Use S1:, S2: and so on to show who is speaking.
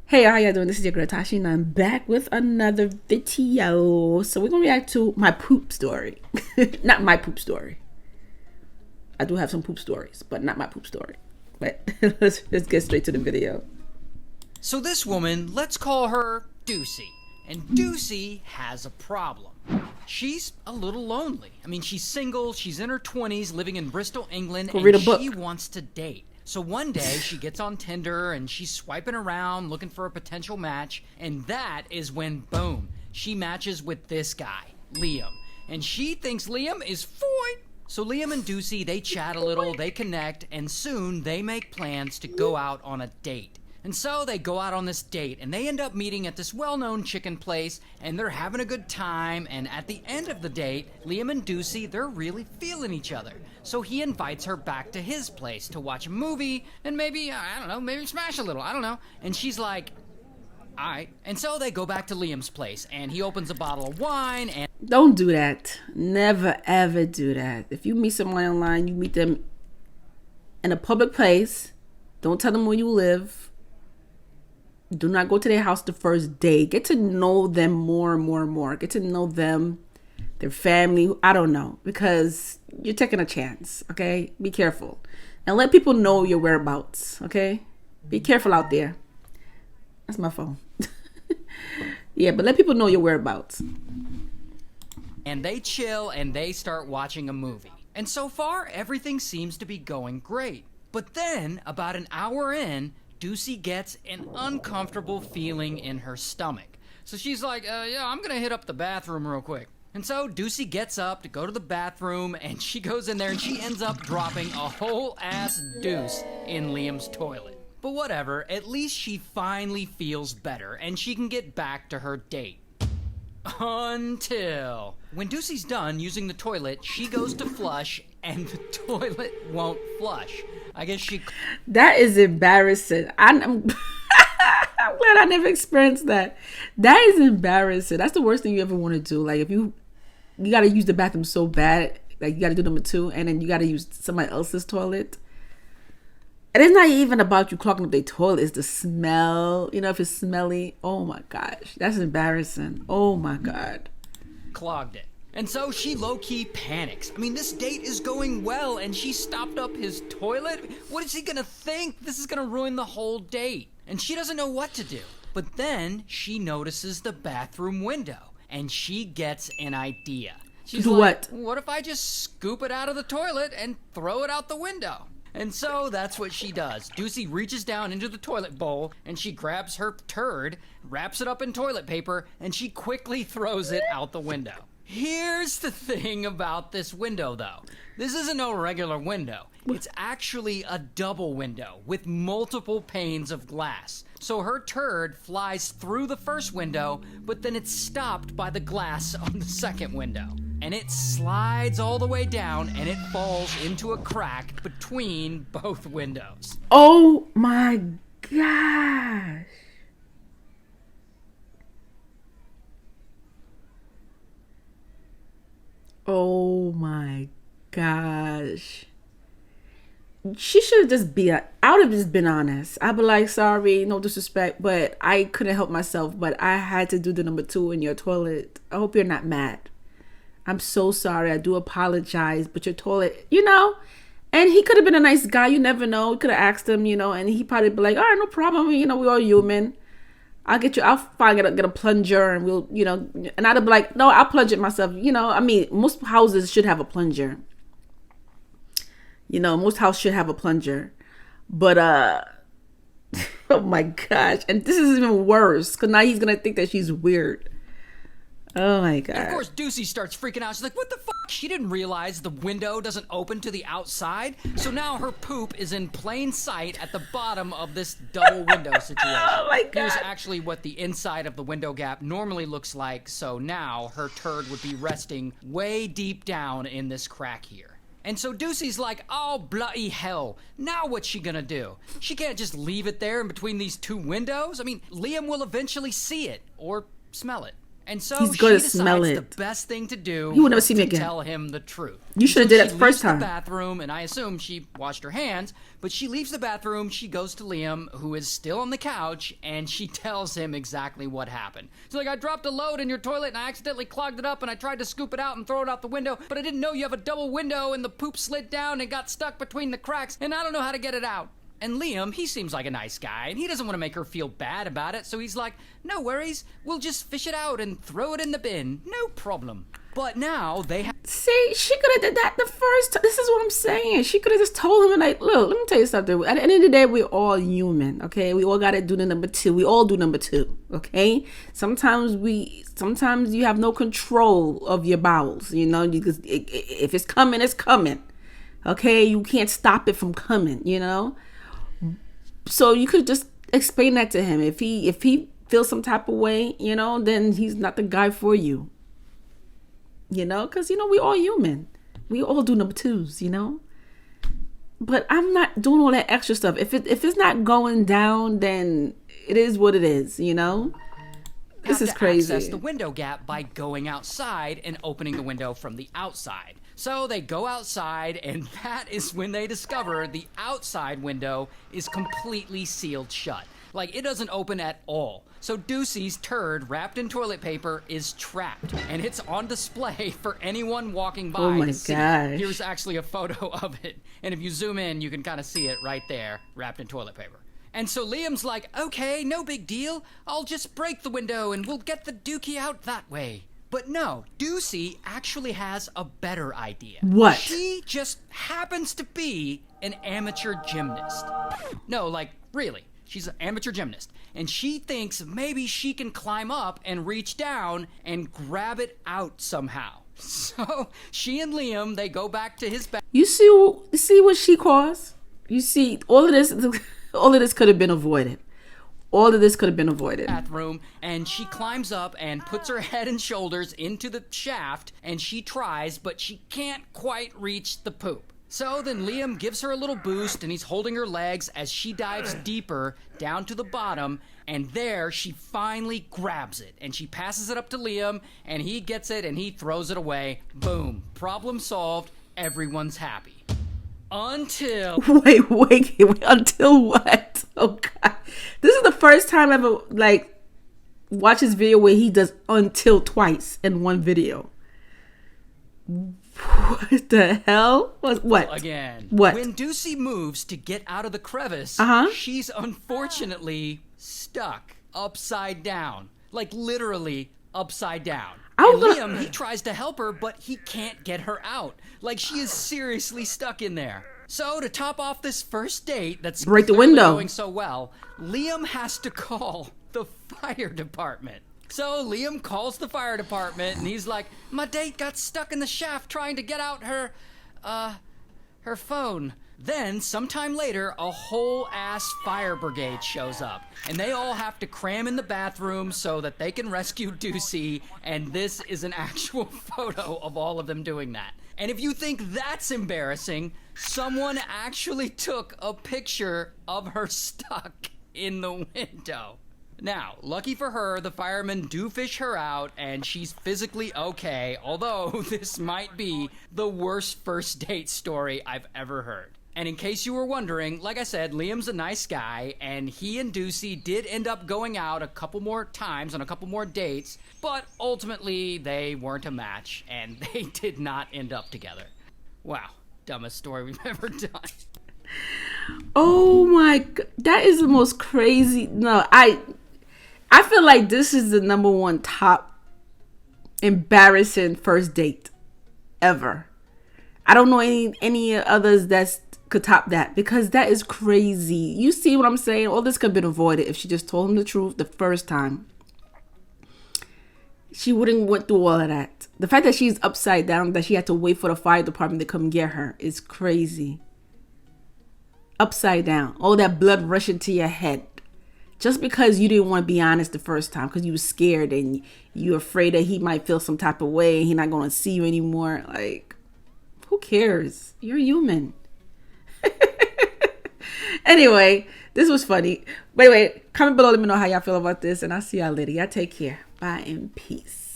S1: Hey, how y'all doing? This is your girl Tashi, and I'm back with another video. So we're gonna react to my poop story. Not my poop story. I do have some poop stories, but not my poop story. But let's get straight to the video.
S2: So this woman, let's call her Deucey. And Deucey has a problem. She's a little lonely. I mean, she's single, she's in her 20s, living in Bristol, England,
S1: Go read a
S2: and
S1: book.
S2: she wants to date. So one day, she gets on Tinder and she's swiping around looking for a potential match, and that is when, boom, she matches with this guy, Liam. And she thinks Liam is fine. So Liam and Deucey, they chat a little, they connect, and soon they make plans to go out on a date. And so they go out on this date, and they end up meeting at this well-known chicken place, and they're having a good time, and at the end of the date, Liam and Deucey, they're really feeling each other. So he invites her back to his place to watch a movie, and maybe, I don't know, maybe smash a little, I don't know. And she's like, alright. And so they go back to Liam's place, and he opens a bottle of wine, and...
S1: Don't do that. Never ever do that. If you meet someone online, you meet them in a public place. Don't tell them where you live. Do not go to their house the first day. Get to know them more and more and more. Get to know them, their family. I don't know, because you're taking a chance. Okay, be careful, and let people know your whereabouts. Okay, be careful out there. That's my phone. Yeah, but let people know your whereabouts.
S2: And they chill and they start watching a movie. And so far, everything seems to be going great. But then, about an hour in, Deucey gets an uncomfortable feeling in her stomach. So she's like, yeah, I'm gonna hit up the bathroom real quick. And so Deucey gets up to go to the bathroom, and she goes in there and she ends up dropping a whole ass deuce in Liam's toilet. But whatever, at least she finally feels better and she can get back to her date. Until when Deucey's done using the toilet, she goes to flush and the toilet won't flush. I guess she...
S1: That is embarrassing. I'm I'm glad I never experienced that. That is embarrassing. That's the worst thing you ever want to do. Like, if you got to use the bathroom so bad, like you got to do number two, and then you got to use somebody else's toilet. And it's not even about you clogging up their toilet. It's the smell. You know, if it's smelly. Oh my gosh. That's embarrassing. Oh my God.
S2: Clogged it. And so she low-key panics. I mean, this date is going well and she stopped up his toilet. What is he gonna think? This is gonna ruin the whole date. And she doesn't know what to do. But then she notices the bathroom window and she gets an idea. She's
S1: Do
S2: like,
S1: what?
S2: what if I just scoop it out of the toilet and throw it out the window? And so that's what she does. Deucey reaches down into the toilet bowl and she grabs her turd, wraps it up in toilet paper, and she quickly throws it out the window. Here's the thing about this window, though. This isn't no regular window. It's actually a double window with multiple panes of glass. So her turd flies through the first window, but then it's stopped by the glass on the second window. And it slides all the way down and it falls into a crack between both windows.
S1: Oh my gosh. Oh my gosh. She should have just be. I would have just been honest. I'd be like, sorry, no disrespect, but I couldn't help myself. But I had to do the number two in your toilet. I hope you're not mad. I'm so sorry. I do apologize. But your toilet, you know. And he could have been a nice guy. You never know. You could have asked him, you know, and he probably be like, all right, no problem. You know, we're all human. I'll finally get a plunger and we'll, you know, and I'd be like, no, I'll plunge it myself. You know, I mean, most houses should have a plunger. You know, most houses should have a plunger. But, oh my gosh. And this is even worse because now he's going to think that she's weird. Oh my God.
S2: And of course, Deucey starts freaking out. She's like, what the fuck? She didn't realize the window doesn't open to the outside. So now her poop is in plain sight at the bottom of this double window situation.
S1: Oh my God.
S2: Here's actually what the inside of the window gap normally looks like. So now her turd would be resting way deep down in this crack here. And so Deucey's like, oh, bloody hell. Now what's she gonna do? She can't just leave it there in between these two windows. I mean, Liam will eventually see it or smell it. And so
S1: He's
S2: she
S1: gonna
S2: decides
S1: smell
S2: the
S1: it.
S2: best thing to do
S1: He will never
S2: is
S1: see me
S2: to
S1: again.
S2: tell him the truth.
S1: You should have
S2: So
S1: did that
S2: she
S1: the first
S2: leaves
S1: time.
S2: the bathroom, and I assume she washed her hands, but she leaves the bathroom, she goes to Liam, who is still on the couch, and she tells him exactly what happened. She's like, I dropped a load in your toilet, and I accidentally clogged it up, and I tried to scoop it out and throw it out the window, but I didn't know you have a double window, and the poop slid down and got stuck between the cracks, and I don't know how to get it out. And Liam, he seems like a nice guy, and he doesn't want to make her feel bad about it, so he's like, no worries, we'll just fish it out and throw it in the bin, no problem. But now they have...
S1: See, she could have did that the first time. This is what I'm saying. She could have just told him, and like, look, let me tell you something. At the end of the day, we're all human, okay? We all got to do the number two. We all do number two, okay? Sometimes you have no control of your bowels, you know? If it's coming, it's coming, okay? You can't stop it from coming, you know? So you could just explain that to him. If he feels some type of way, you know, then he's not the guy for you. You know, because, you know, we all human. We all do number twos, you know. But I'm not doing all that extra stuff. If it's not going down, then it is what it is, you know. This is crazy.
S2: Access the window gap by going outside and opening the window from the outside. So they go outside, and that is when they discover the outside window is completely sealed shut. Like, it doesn't open at all. So Doocy's turd wrapped in toilet paper is trapped, and it's on display for anyone walking by.
S1: Oh my
S2: to see.
S1: gosh.
S2: Here's actually a photo of it, and if you zoom in, you can kind of see it right there, wrapped in toilet paper. And so Liam's like, okay, no big deal. I'll just break the window, and we'll get the dookie out that way. But no, Doocy actually has a better idea.
S1: What?
S2: She just happens to be an amateur gymnast. No, like, really. She's an amateur gymnast. And she thinks maybe she can climb up and reach down and grab it out somehow. So she and Liam, they go back to his back.
S1: You see what she caused? You see, all of this could have been avoided. All of this could have been avoided.
S2: Bathroom, and she climbs up and puts her head and shoulders into the shaft, and she tries, but she can't quite reach the poop. So then Liam gives her a little boost, and he's holding her legs as she dives deeper down to the bottom, and there she finally grabs it, and she passes it up to Liam, and he gets it, and he throws it away. Boom. Problem solved. Everyone's happy. Until...
S1: Wait, until what? Oh, God. This is the first time I ever, like, watched this video where he does until twice in one video. What the hell? What?
S2: Again.
S1: What?
S2: When Doocy moves to get out of the crevice, she's unfortunately stuck upside down. Like, literally upside down. And Liam, he tries to help her, but he can't get her out. Like, she is seriously stuck in there. So, to top off this first date that's
S1: break the window
S2: going so well, Liam has to call the fire department. So, Liam calls the fire department, and he's like, my date got stuck in the shaft trying to get out her phone. Then, sometime later, a whole-ass fire brigade shows up, and they all have to cram in the bathroom so that they can rescue Doocy, and this is an actual photo of all of them doing that. And if you think that's embarrassing, someone actually took a picture of her stuck in the window. Now, lucky for her, the firemen do fish her out, and she's physically okay, although this might be the worst first date story I've ever heard. And in case you were wondering, like I said, Liam's a nice guy, and he and Doocy did end up going out a couple more times on a couple more dates, but ultimately they weren't a match, and they did not end up together. Wow, dumbest story we've ever done.
S1: Oh my God, that is the most crazy. No, I feel like this is the number one top embarrassing first date ever. I don't know any others that could top that, because that is crazy. You see what I'm saying? All this could have been avoided if she just told him the truth the first time. She wouldn't went through all of that. The fact that she's upside down, that she had to wait for the fire department to come get her, is crazy. Upside down. All that blood rushing to your head. Just because you didn't want to be honest the first time, because you were scared and you were afraid that he might feel some type of way and he's not going to see you anymore. Like, who cares? You're human. Anyway, this was funny. But anyway, comment below, let me know how y'all feel about this, and I'll see y'all later. Y'all take care. Bye and peace.